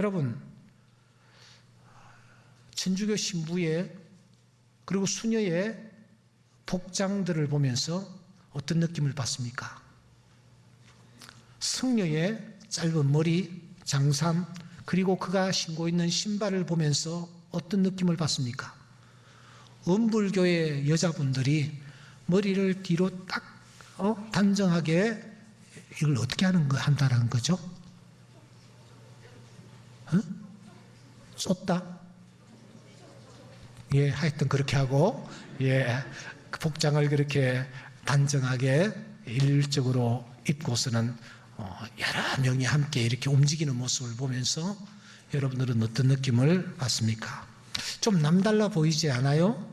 여러분, 천주교 신부의 그리고 수녀의 복장들을 보면서 어떤 느낌을 받습니까? 승려의 짧은 머리, 장삼, 그리고 그가 신고 있는 신발을 보면서 어떤 느낌을 받습니까? 음불교의 여자분들이 머리를 뒤로 딱 단정하게 이걸 어떻게 한다는 거죠? 쏟다? 예, 하여튼 그렇게 하고, 예, 그 복장을 그렇게 단정하게 일률적으로 입고서는 여러 명이 함께 이렇게 움직이는 모습을 보면서 여러분들은 어떤 느낌을 받습니까? 좀 남달라 보이지 않아요?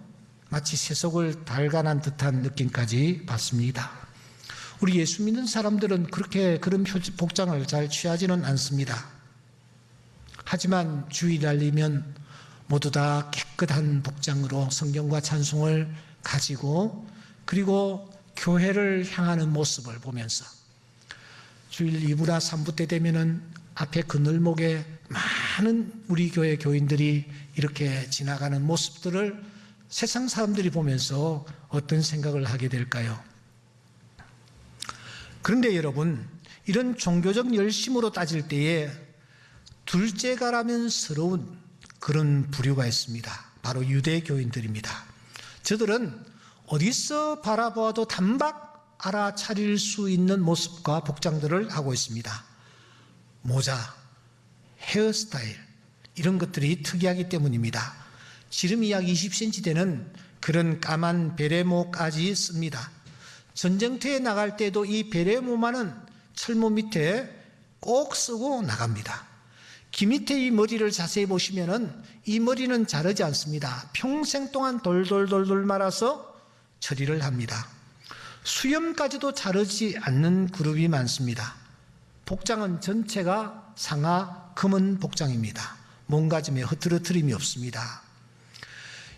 마치 세속을 달관한 듯한 느낌까지 받습니다. 우리 예수 믿는 사람들은 그런 복장을 잘 취하지는 않습니다. 하지만 주일날이면 모두 다 깨끗한 복장으로 성경과 찬송을 가지고 그리고 교회를 향하는 모습을 보면서 주일 2부나 3부 때 되면은 앞에 그늘목에 많은 우리 교회 교인들이 이렇게 지나가는 모습들을 세상 사람들이 보면서 어떤 생각을 하게 될까요? 그런데 여러분, 이런 종교적 열심으로 따질 때에 둘째가라면스러운 그런 부류가 있습니다. 바로 유대교인들입니다. 저들은 어디서 바라보아도 단박 알아차릴 수 있는 모습과 복장들을 하고 있습니다. 모자, 헤어스타일 이런 것들이 특이하기 때문입니다. 지름이 약 20cm 되는 그런 까만 베레모까지 씁니다. 전쟁터에 나갈 때도 이 베레모만은 철모 밑에 꼭 쓰고 나갑니다. 귀 밑에 이 머리를 자세히 보시면은 이 머리는 자르지 않습니다. 평생 동안 돌돌돌돌 말아서 처리를 합니다. 수염까지도 자르지 않는 그룹이 많습니다. 복장은 전체가 상하 검은 복장입니다. 몸가짐에 흐트러트림이 없습니다.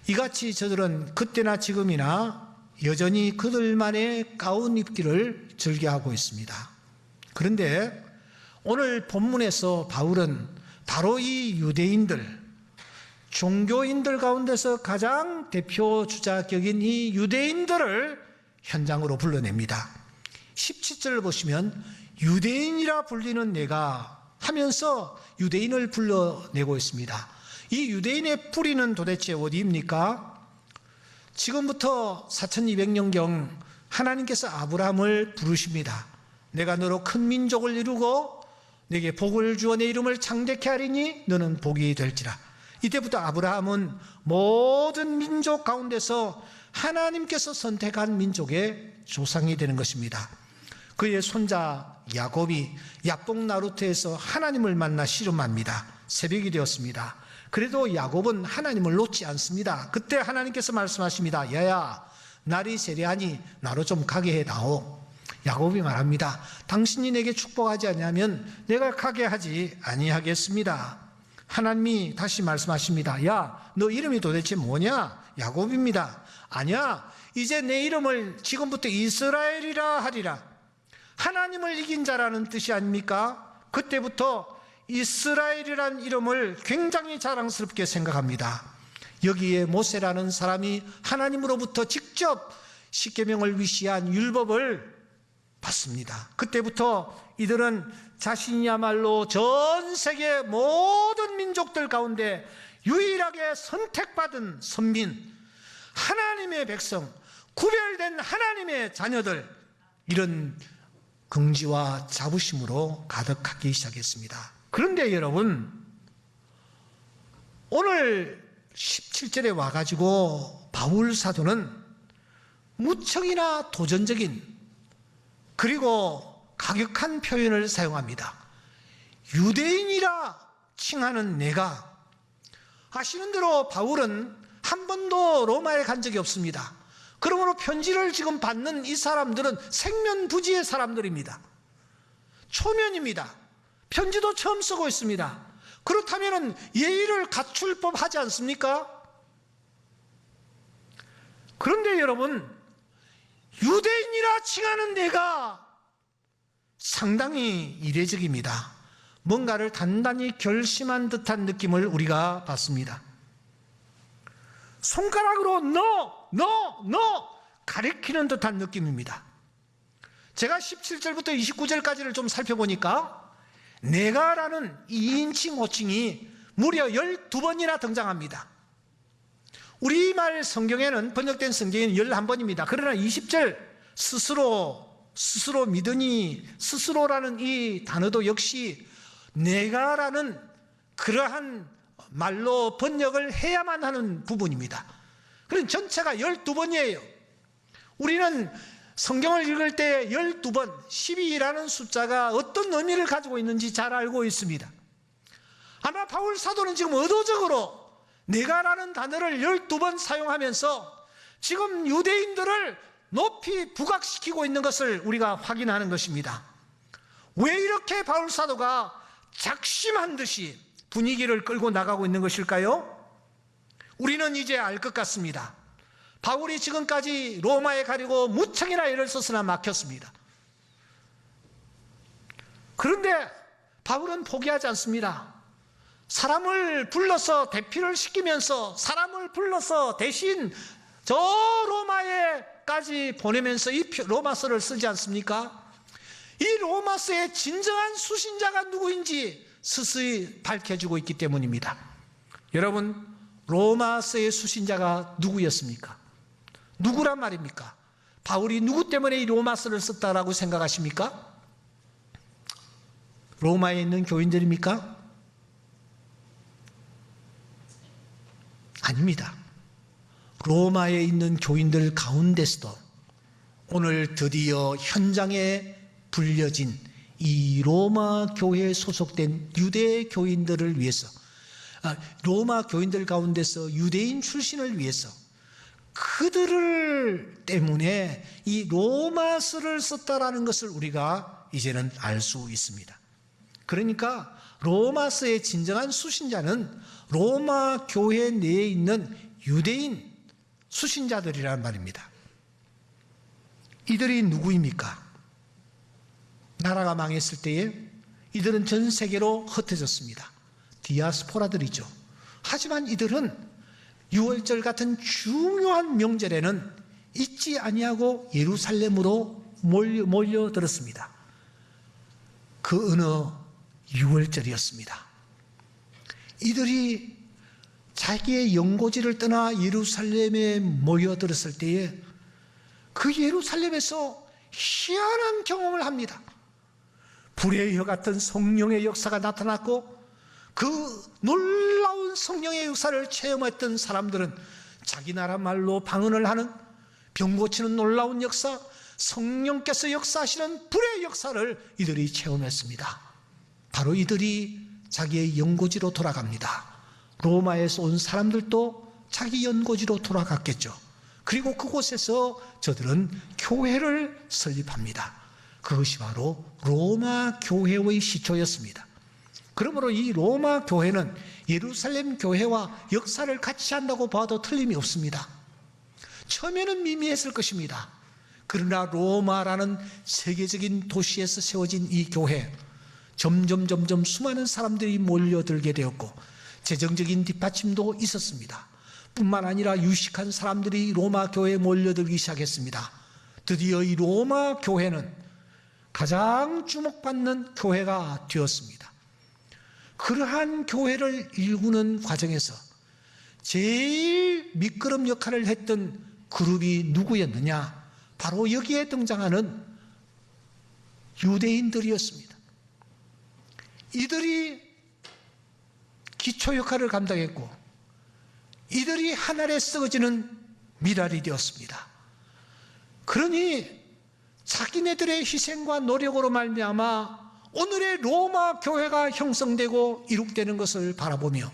이같이 저들은 그때나 지금이나 여전히 그들만의 가운 입기를 즐겨하고 있습니다. 그런데 오늘 본문에서 바울은 바로 이 유대인들, 종교인들 가운데서 가장 대표 주자격인 이 유대인들을 현장으로 불러냅니다. 17절을 보시면 유대인이라 불리는 내가 하면서 유대인을 불러내고 있습니다. 이 유대인의 뿌리는 도대체 어디입니까? 지금부터 4200년경 하나님께서 아브라함을 부르십니다. 내가 너로 큰 민족을 이루고 내게 복을 주어 내 이름을 창대케 하리니 너는 복이 될지라. 이때부터 아브라함은 모든 민족 가운데서 하나님께서 선택한 민족의 조상이 되는 것입니다. 그의 손자 야곱이 야복 나루트에서 하나님을 만나 씨름합니다. 새벽이 되었습니다. 그래도 야곱은 하나님을 놓지 않습니다. 그때 하나님께서 말씀하십니다. 야야, 날이 세려하니 나로 좀 가게 해다오. 야곱이 말합니다. 당신이 내게 축복하지 아니하면 내가 가게 하지 아니하겠습니다. 하나님이 다시 말씀하십니다. 야, 너 이름이 도대체 뭐냐? 야곱입니다. 아니야, 이제 내 이름을 지금부터 이스라엘이라 하리라. 하나님을 이긴 자라는 뜻이 아닙니까? 그때부터 이스라엘이라는 이름을 굉장히 자랑스럽게 생각합니다. 여기에 모세라는 사람이 하나님으로부터 직접 십계명을 위시한 율법을 받습니다. 그때부터 이들은 자신이야말로 전 세계 모든 민족들 가운데 유일하게 선택받은 선민, 하나님의 백성, 구별된 하나님의 자녀들, 이런 긍지와 자부심으로 가득하기 시작했습니다. 그런데 여러분, 오늘 17절에 와가지고 바울 사도는 무척이나 도전적인 그리고 가격한 표현을 사용합니다. 유대인이라 칭하는 내가, 아시는 대로 바울은 한 번도 로마에 간 적이 없습니다. 그러므로 편지를 지금 받는 이 사람들은 생면부지의 사람들입니다. 초면입니다. 편지도 처음 쓰고 있습니다. 그렇다면 예의를 갖출 법하지 않습니까? 그런데 여러분, 유대인이라 칭하는 내가 상당히 이례적입니다. 뭔가를 단단히 결심한 듯한 느낌을 우리가 받습니다. 손가락으로 너 가리키는 듯한 느낌입니다. 제가 17절부터 29절까지를 좀 살펴보니까 내가라는 2인칭 호칭이 무려 12번이나 등장합니다. 우리말 성경에는, 번역된 성경에는 11번입니다. 그러나 20절 스스로 믿으니, 스스로라는 이 단어도 역시 내가라는 그러한 말로 번역을 해야만 하는 부분입니다. 그럼 전체가 12번이에요. 우리는 성경을 읽을 때 12번, 12라는 숫자가 어떤 의미를 가지고 있는지 잘 알고 있습니다. 아마 바울 사도는 지금 의도적으로 내가라는 단어를 12번 사용하면서 지금 유대인들을 높이 부각시키고 있는 것을 우리가 확인하는 것입니다. 왜 이렇게 바울 사도가 작심한 듯이 분위기를 끌고 나가고 있는 것일까요? 우리는 이제 알 것 같습니다. 바울이 지금까지 로마에 가려고 무척이나 애를 썼으나 막혔습니다. 그런데 바울은 포기하지 않습니다. 사람을 불러서 대피를 시키면서, 사람을 불러서 대신 저 로마에까지 보내면서 이 로마서를 쓰지 않습니까? 이 로마서의 진정한 수신자가 누구인지 스스로 밝혀주고 있기 때문입니다. 여러분, 로마서의 수신자가 누구였습니까? 누구란 말입니까? 바울이 누구 때문에 이 로마서를 썼다라고 생각하십니까? 로마에 있는 교인들입니까? 아닙니다. 로마에 있는 교인들 가운데서도 오늘 드디어 현장에 불려진 이 로마 교회에 소속된 유대 교인들을 위해서, 로마 교인들 가운데서 유대인 출신을 위해서, 그들을 때문에 이 로마서를 썼다라는 것을 우리가 이제는 알 수 있습니다. 그러니까 로마서의 진정한 수신자는 로마 교회 내에 있는 유대인 수신자들이란 말입니다. 이들이 누구입니까? 나라가 망했을 때에 이들은 전 세계로 흩어졌습니다. 디아스포라들이죠. 하지만 이들은 유월절 같은 중요한 명절에는 잊지 아니하고 예루살렘으로 몰려들었습니다. 그 어느 유월절이었습니다. 이들이 자기의 연고지를 떠나 예루살렘에 모여들었을 때에 그 예루살렘에서 희한한 경험을 합니다. 불의 혀 같은 성령의 역사가 나타났고, 그 놀라운 성령의 역사를 체험했던 사람들은 자기 나라 말로 방언을 하는, 병 고치는 놀라운 역사, 성령께서 역사하시는 불의 역사를 이들이 체험했습니다. 바로 이들이 자기의 연고지로 돌아갑니다. 로마에서 온 사람들도 자기 연고지로 돌아갔겠죠. 그리고 그곳에서 저들은 교회를 설립합니다. 그것이 바로 로마 교회의 시초였습니다. 그러므로 이 로마 교회는 예루살렘 교회와 역사를 같이 한다고 봐도 틀림이 없습니다. 처음에는 미미했을 것입니다. 그러나 로마라는 세계적인 도시에서 세워진 이 교회, 점점 수많은 사람들이 몰려들게 되었고 재정적인 뒷받침도 있었습니다. 뿐만 아니라 유식한 사람들이 로마 교회에 몰려들기 시작했습니다. 드디어 이 로마 교회는 가장 주목받는 교회가 되었습니다. 그러한 교회를 일구는 과정에서 제일 밑거름 역할을 했던 그룹이 누구였느냐? 바로 여기에 등장하는 유대인들이었습니다. 이들이 기초 역할을 감당했고, 이들이 하늘에 썩어지는 미랄이 되었습니다. 그러니 자기네들의 희생과 노력으로 말미암아 오늘의 로마 교회가 형성되고 이룩되는 것을 바라보며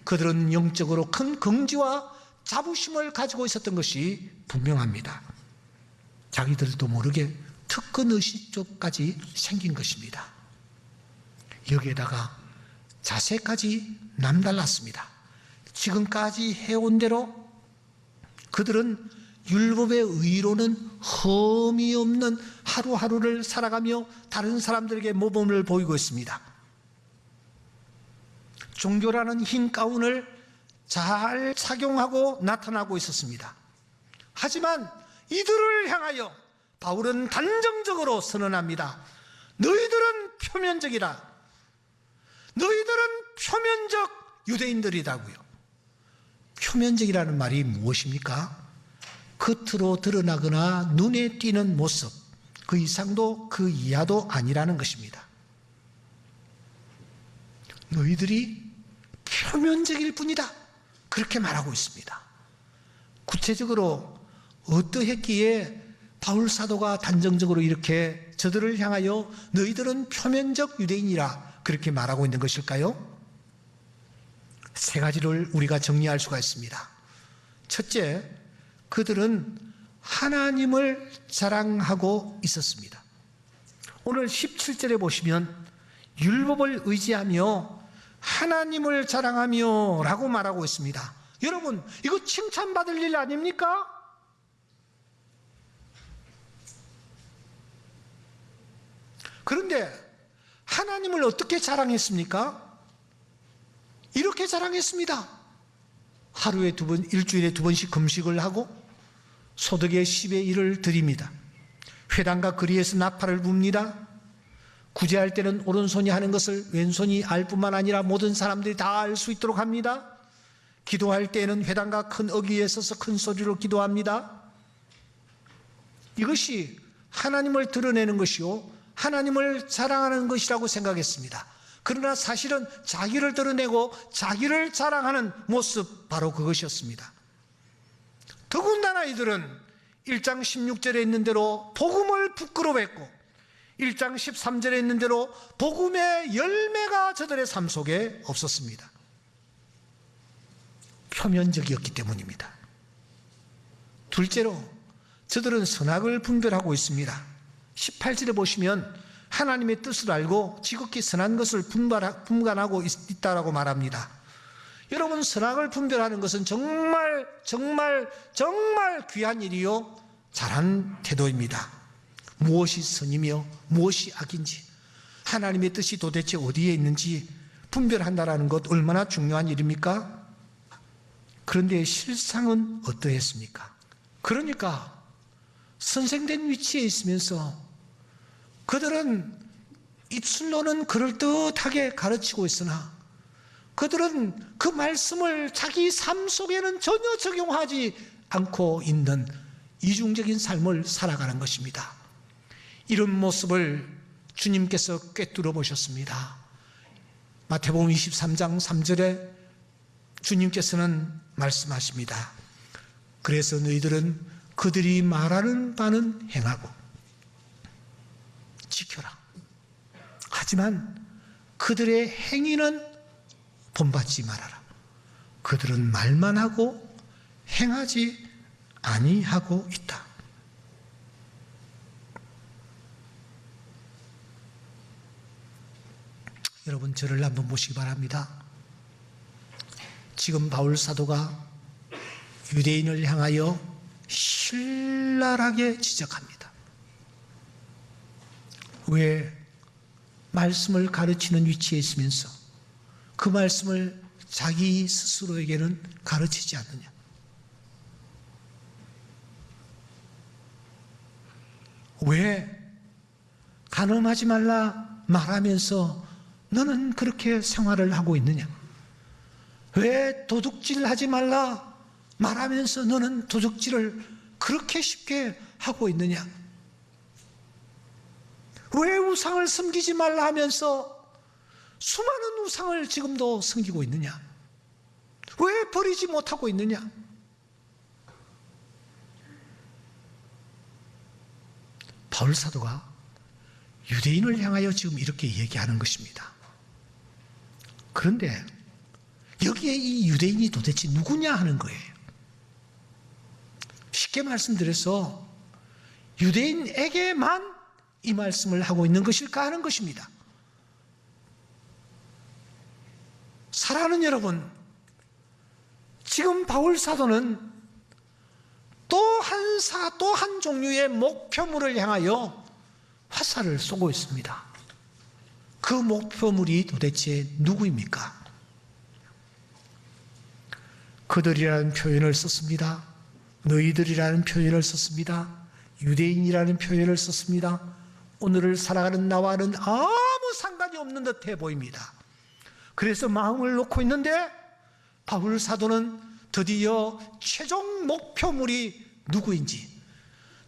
그들은 영적으로 큰 긍지와 자부심을 가지고 있었던 것이 분명합니다. 자기들도 모르게 특권 의식까지 생긴 것입니다. 여기에다가 자세까지 남달랐습니다. 지금까지 해온 대로 그들은 율법의 의로는 흠이 없는 하루하루를 살아가며 다른 사람들에게 모범을 보이고 있습니다. 종교라는 흰 가운을 잘 착용하고 나타나고 있었습니다. 하지만 이들을 향하여 바울은 단정적으로 선언합니다. 너희들은 표면적이라. 너희들은 표면적 유대인들이라고요. 표면적이라는 말이 무엇입니까? 겉으로 드러나거나 눈에 띄는 모습, 그 이상도 그 이하도 아니라는 것입니다. 너희들이 표면적일 뿐이다, 그렇게 말하고 있습니다. 구체적으로 어떠했기에 바울 사도가 단정적으로 이렇게 저들을 향하여 너희들은 표면적 유대인이라 그렇게 말하고 있는 것일까요? 세 가지를 우리가 정리할 수가 있습니다. 첫째, 그들은 하나님을 자랑하고 있었습니다. 오늘 17절에 보시면 율법을 의지하며 하나님을 자랑하며 라고 말하고 있습니다. 여러분, 이거 칭찬받을 일 아닙니까? 그런데 하나님을 어떻게 자랑했습니까? 이렇게 자랑했습니다. 하루에 2번, 일주일에 2번씩 금식을 하고 소득의 10의 1을 드립니다. 회당과 거리에서 나팔을 붑니다. 구제할 때는 오른손이 하는 것을 왼손이 알 뿐만 아니라 모든 사람들이 다 알 수 있도록 합니다. 기도할 때에는 회당과 큰 어귀에 서서 큰 소리로 기도합니다. 이것이 하나님을 드러내는 것이요, 하나님을 자랑하는 것이라고 생각했습니다. 그러나 사실은 자기를 드러내고 자기를 자랑하는 모습, 바로 그것이었습니다. 더군다나 이들은 1장 16절에 있는 대로 복음을 부끄러워했고 1장 13절에 있는 대로 복음의 열매가 저들의 삶 속에 없었습니다. 표면적이었기 때문입니다. 둘째로, 저들은 선악을 분별하고 있습니다. 18절에 보시면 하나님의 뜻을 알고 지극히 선한 것을 분간하고 있다라고 말합니다. 여러분, 선악을 분별하는 것은 정말 귀한 일이요, 잘한 태도입니다. 무엇이 선이며 무엇이 악인지, 하나님의 뜻이 도대체 어디에 있는지 분별한다는 것 얼마나 중요한 일입니까? 그런데 실상은 어떠했습니까? 그러니까 선생된 위치에 있으면서 그들은 입술로는 그럴듯하게 가르치고 있으나 그들은 그 말씀을 자기 삶 속에는 전혀 적용하지 않고 있는 이중적인 삶을 살아가는 것입니다. 이런 모습을 주님께서 꿰뚫어 보셨습니다. 마태복음 23장 3절에 주님께서는 말씀하십니다. 그래서 너희들은 그들이 말하는 바는 행하고 지켜라. 하지만 그들의 행위는 본받지 말아라. 그들은 말만 하고 행하지 아니하고 있다. 여러분, 저를 한번 보시기 바랍니다. 지금 바울 사도가 유대인을 향하여 신랄하게 지적합니다. 왜 말씀을 가르치는 위치에 있으면서 그 말씀을 자기 스스로에게는 가르치지 않느냐? 왜 간음하지 말라 말하면서 너는 그렇게 생활을 하고 있느냐? 왜 도둑질하지 말라 말하면서 너는 도둑질을 그렇게 쉽게 하고 있느냐? 왜 우상을 섬기지 말라 하면서 수많은 우상을 지금도 섬기고 있느냐? 왜 버리지 못하고 있느냐? 바울 사도가 유대인을 향하여 지금 이렇게 얘기하는 것입니다. 그런데 여기에 이 유대인이 도대체 누구냐 하는 거예요. 쉽게 말씀드려서 유대인에게만 이 말씀을 하고 있는 것일까 하는 것입니다. 사랑하는 여러분, 지금 바울 사도는 또 한 종류의 목표물을 향하여 화살을 쏘고 있습니다. 그 목표물이 도대체 누구입니까? 그들이라는 표현을 썼습니다. 너희들이라는 표현을 썼습니다. 유대인이라는 표현을 썼습니다. 오늘을 살아가는 나와는 아무 상관이 없는 듯해 보입니다. 그래서 마음을 놓고 있는데 바울 사도는 드디어 최종 목표물이 누구인지,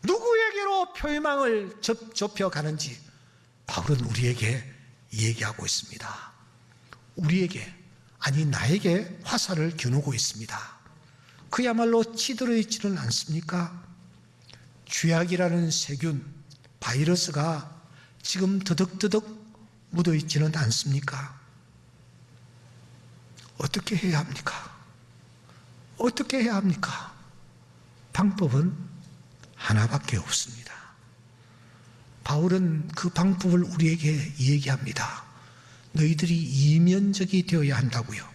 누구에게로 표망을 좁혀가는지 바울은 우리에게 얘기하고 있습니다. 우리에게, 아니 나에게 화살을 겨누고 있습니다. 그야말로 찌들어 있지는 않습니까? 쥐약이라는 세균, 바이러스가 지금 드득드득 묻어 있지는 않습니까? 어떻게 해야 합니까? 어떻게 해야 합니까? 방법은 하나밖에 없습니다. 바울은 그 방법을 우리에게 얘기합니다. 너희들이 이면적이 되어야 한다고요.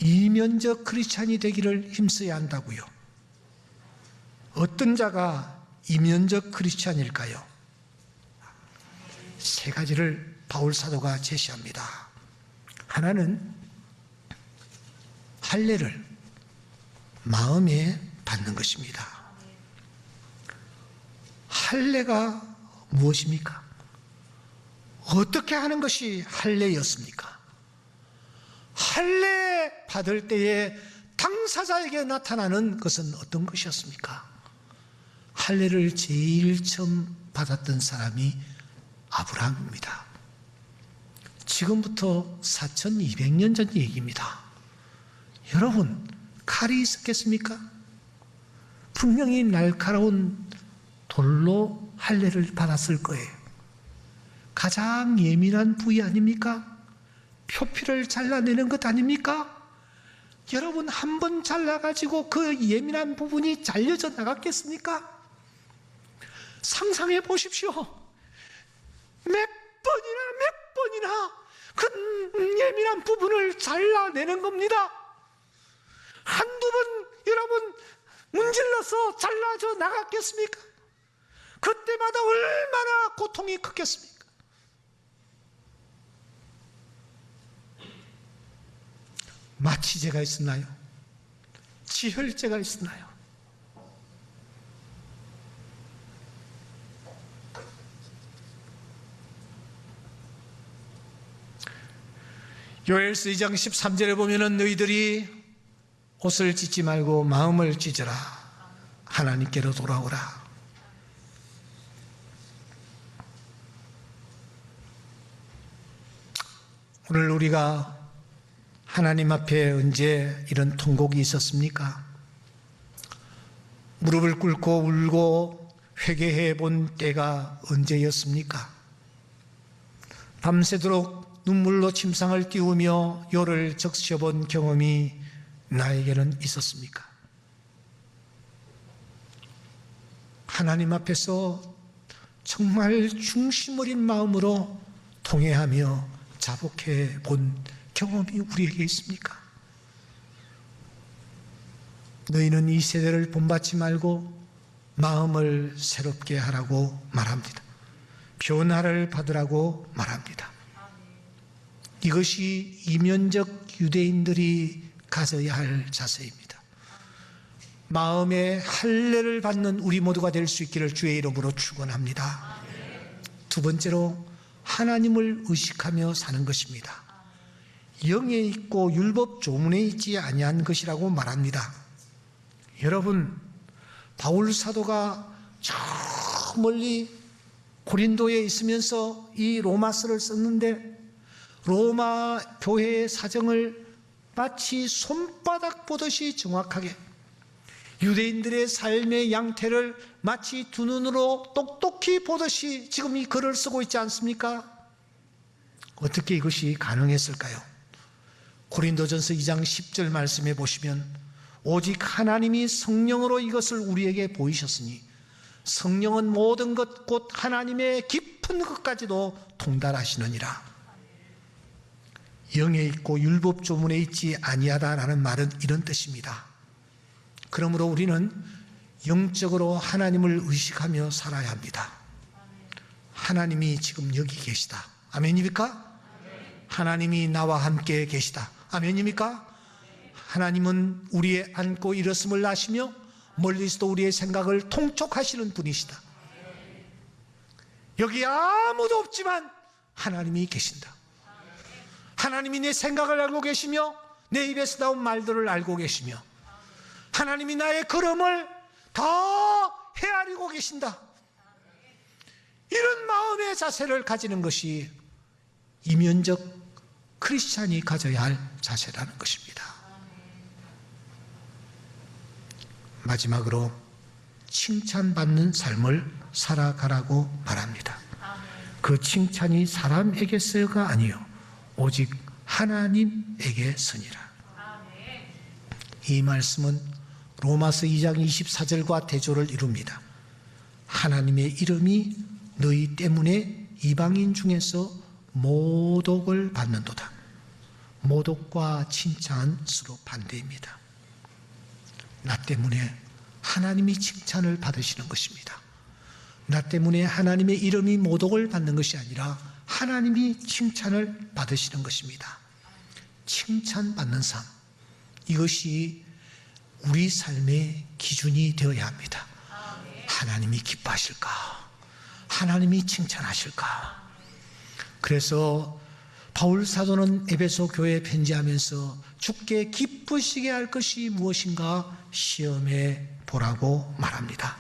이면적 크리스찬이 되기를 힘써야 한다고요. 어떤 자가 이면적 크리스찬일까요? 세 가지를 바울 사도가 제시합니다. 하나는 할례를 마음에 받는 것입니다. 할례가 무엇입니까? 어떻게 하는 것이 할례였습니까? 할례 받을 때에 당사자에게 나타나는 것은 어떤 것이었습니까? 할례를 제일 처음 받았던 사람이 아브라함입니다. 지금부터 4200년 전 얘기입니다. 여러분, 칼이 있었겠습니까? 분명히 날카로운 돌로 할례를 받았을 거예요. 가장 예민한 부위 아닙니까? 표피를 잘라내는 것 아닙니까? 여러분, 한 번 잘라가지고 그 예민한 부분이 잘려져 나갔겠습니까? 상상해 보십시오. 몇 번이나 그 예민한 부분을 잘라내는 겁니다. 한두 번 여러분 문질러서 잘라져 나갔겠습니까? 그때마다 얼마나 고통이 컸겠습니까? 마취제가 있었나요? 지혈제가 있었나요? 요엘서 2장 13절에 보면은 너희들이 옷을 찢지 말고 마음을 찢어라. 하나님께로 돌아오라. 오늘 우리가 하나님 앞에 언제 이런 통곡이 있었습니까? 무릎을 꿇고 울고 회개해 본 때가 언제였습니까? 밤새도록 눈물로 침상을 띄우며 요를 적셔본 경험이 나에게는 있었습니까? 하나님 앞에서 정말 중심 어린 마음으로 통회하며 자복해 본 경험이 우리에게 있습니까? 너희는 이 세대를 본받지 말고 마음을 새롭게 하라고 말합니다. 변화를 받으라고 말합니다. 이것이 이면적 유대인들이 가져야 할 자세입니다. 마음의 할례를 받는 우리 모두가 될 수 있기를 주의 이름으로 축원합니다. 두 번째로 하나님을 의식하며 사는 것입니다. 영에 있고 율법 조문에 있지 아니한 것이라고 말합니다. 여러분, 바울 사도가 저 멀리 고린도에 있으면서 이 로마서를 썼는데 로마 교회의 사정을 마치 손바닥 보듯이 정확하게, 유대인들의 삶의 양태를 마치 두 눈으로 똑똑히 보듯이 지금 이 글을 쓰고 있지 않습니까? 어떻게 이것이 가능했을까요? 고린도전서 2장 10절 말씀해 보시면 오직 하나님이 성령으로 이것을 우리에게 보이셨으니 성령은 모든 것 곧 하나님의 깊은 것까지도 통달하시느니라. 영에 있고 율법 조문에 있지 아니하다라는 말은 이런 뜻입니다. 그러므로 우리는 영적으로 하나님을 의식하며 살아야 합니다. 하나님이 지금 여기 계시다. 아멘입니까? 하나님이 나와 함께 계시다. 아멘입니까? 하나님은 우리의 앉고 일었음을 아시며 멀리서도 우리의 생각을 통촉하시는 분이시다. 여기 아무도 없지만 하나님이 계신다. 하나님이 내 생각을 알고 계시며 내 입에서 나온 말들을 알고 계시며 하나님이 나의 걸음을 다 헤아리고 계신다. 이런 마음의 자세를 가지는 것이 이면적 크리스찬이 가져야 할 자세라는 것입니다. 마지막으로 칭찬받는 삶을 살아가라고 말합니다. 그 칭찬이 사람에게서가 아니요 오직 하나님에게서니라. 이 말씀은 로마서 2장 24절과 대조를 이룹니다. 하나님의 이름이 너희 때문에 이방인 중에서 모독을 받는도다. 모독과 칭찬은 서로 반대입니다. 나 때문에 하나님이 칭찬을 받으시는 것입니다. 나 때문에 하나님의 이름이 모독을 받는 것이 아니라 하나님이 칭찬을 받으시는 것입니다. 칭찬받는 삶, 이것이 우리 삶의 기준이 되어야 합니다. 하나님이 기뻐하실까? 하나님이 칭찬하실까? 그래서 바울 사도는 에베소 교회에 편지하면서 주께 기쁘시게 할 것이 무엇인가 시험해 보라고 말합니다.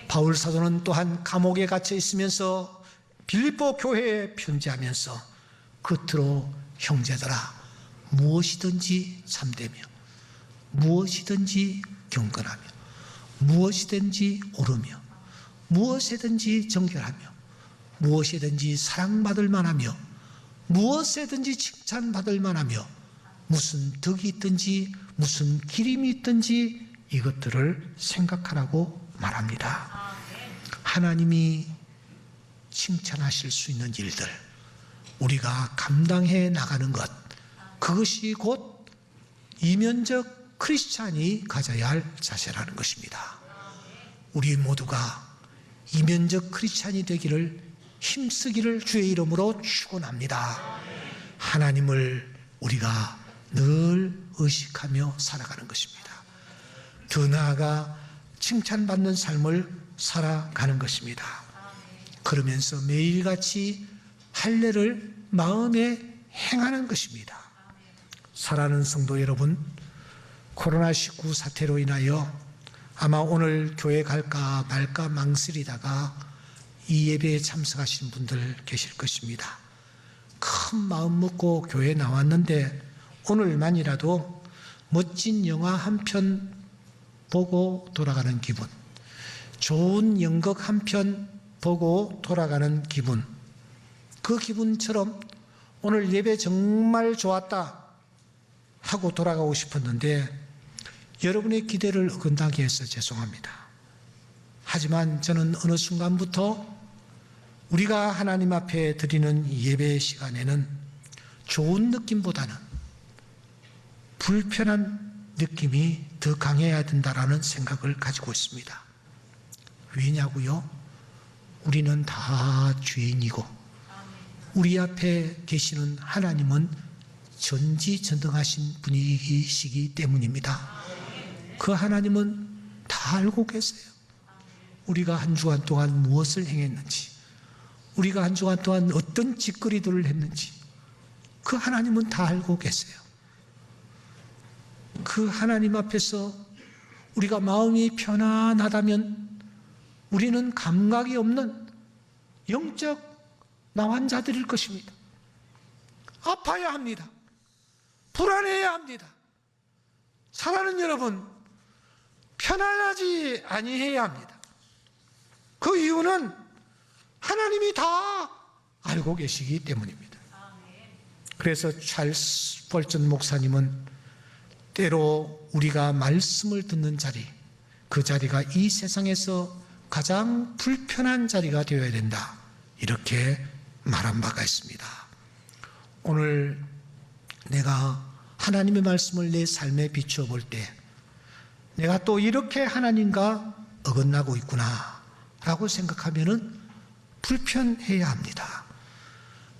바울 사도는 또한 감옥에 갇혀 있으면서 빌립보 교회에 편지하면서 겉으로 형제들아 무엇이든지 참되며 무엇이든지 경건하며 무엇이든지 옳으며 무엇이든지 정결하며 무엇이든지 사랑받을 만하며 무엇이든지 칭찬받을 만하며 무슨 덕이 있든지 무슨 기림이 있든지 이것들을 생각하라고 말합니다. 하나님이 칭찬하실 수 있는 일들, 우리가 감당해 나가는 것, 그것이 곧 이면적 크리스찬이 가져야 할 자세라는 것입니다. 우리 모두가 이면적 크리스찬이 되기를 힘쓰기를 주의 이름으로 축원합니다. 하나님을 우리가 늘 의식하며 살아가는 것입니다. 더 나아가 칭찬받는 삶을 살아가는 것입니다. 그러면서 매일같이 할례를 마음에 행하는 것입니다. 사랑하는 성도 여러분, 코로나19 사태로 인하여 아마 오늘 교회 갈까 말까 망설이다가 이 예배에 참석하신 분들 계실 것입니다. 큰 마음 먹고 교회에 나왔는데 오늘만이라도 멋진 영화 한 편 보고 돌아가는 기분, 좋은 연극 한 편 보고 돌아가는 기분, 그 기분처럼 오늘 예배 정말 좋았다 하고 돌아가고 싶었는데 여러분의 기대를 어긋나게 해서 죄송합니다. 하지만 저는 어느 순간부터 우리가 하나님 앞에 드리는 예배 시간에는 좋은 느낌보다는 불편한 느낌이 더 강해야 된다라는 생각을 가지고 있습니다. 왜냐고요? 우리는 다 죄인이고 우리 앞에 계시는 하나님은 전지전능하신 분이시기 때문입니다. 그 하나님은 다 알고 계세요. 우리가 한 주간 동안 무엇을 행했는지, 우리가 한 주간 동안 어떤 짓거리들을 했는지 그 하나님은 다 알고 계세요. 그 하나님 앞에서 우리가 마음이 편안하다면 우리는 감각이 없는 영적 나환자들일 것입니다. 아파야 합니다. 불안해야 합니다. 사랑하는 여러분, 편안하지 아니해야 합니다. 그 이유는 하나님이 다 알고 계시기 때문입니다. 그래서 찰스 펄전 목사님은 때로 우리가 말씀을 듣는 자리, 그 자리가 이 세상에서 가장 불편한 자리가 되어야 된다, 이렇게 말한 바가 있습니다. 오늘 내가 하나님의 말씀을 내 삶에 비추어 볼 때 내가 또 이렇게 하나님과 어긋나고 있구나 라고 생각하면은 불편해야 합니다.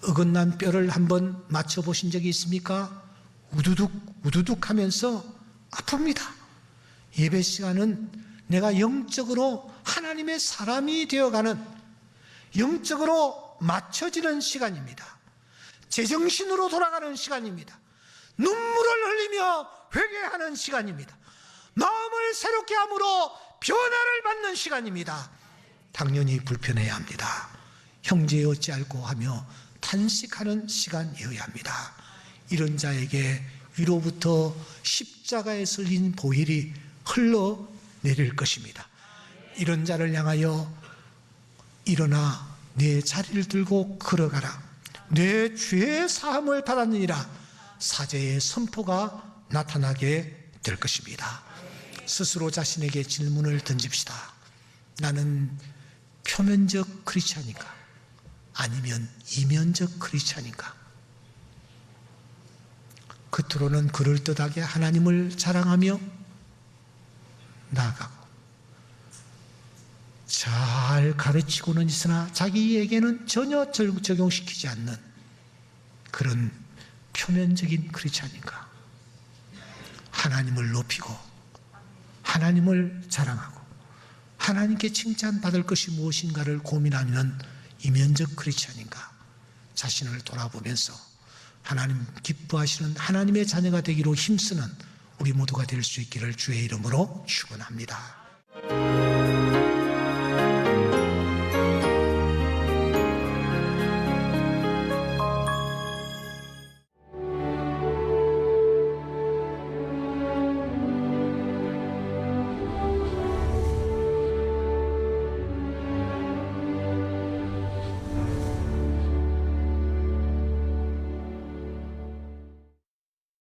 어긋난 뼈를 한번 맞춰보신 적이 있습니까? 우두둑 우두둑 하면서 아픕니다. 예배 시간은 내가 영적으로 하나님의 사람이 되어가는, 영적으로 맞춰지는 시간입니다. 제정신으로 돌아가는 시간입니다. 눈물을 흘리며 회개하는 시간입니다. 마음을 새롭게 함으로 변화를 받는 시간입니다. 당연히 불편해야 합니다. 형제 어찌할꼬 하며 탄식하는 시간이어야 합니다. 이런 자에게 위로부터 십자가에 설린 보혈이 흘러내릴 것입니다. 이런 자를 향하여 일어나 내 자리를 들고 걸어가라. 내 죄의 사함을 받았느니라. 사제의 선포가 나타나게 될 것입니다. 스스로 자신에게 질문을 던집시다. 나는 표면적 크리스찬인가? 아니면 이면적 크리스찬인가? 겉으로는 그럴듯하게 하나님을 자랑하며 나아가고 잘 가르치고는 있으나 자기에게는 전혀 적용시키지 않는 그런 표면적인 크리스찬인가? 하나님을 높이고 하나님을 자랑하고 하나님께 칭찬받을 것이 무엇인가를 고민하는 이면적 크리스찬인가? 자신을 돌아보면서 하나님 기뻐하시는 하나님의 자녀가 되기로 힘쓰는 우리 모두가 될 수 있기를 주의 이름으로 축원합니다.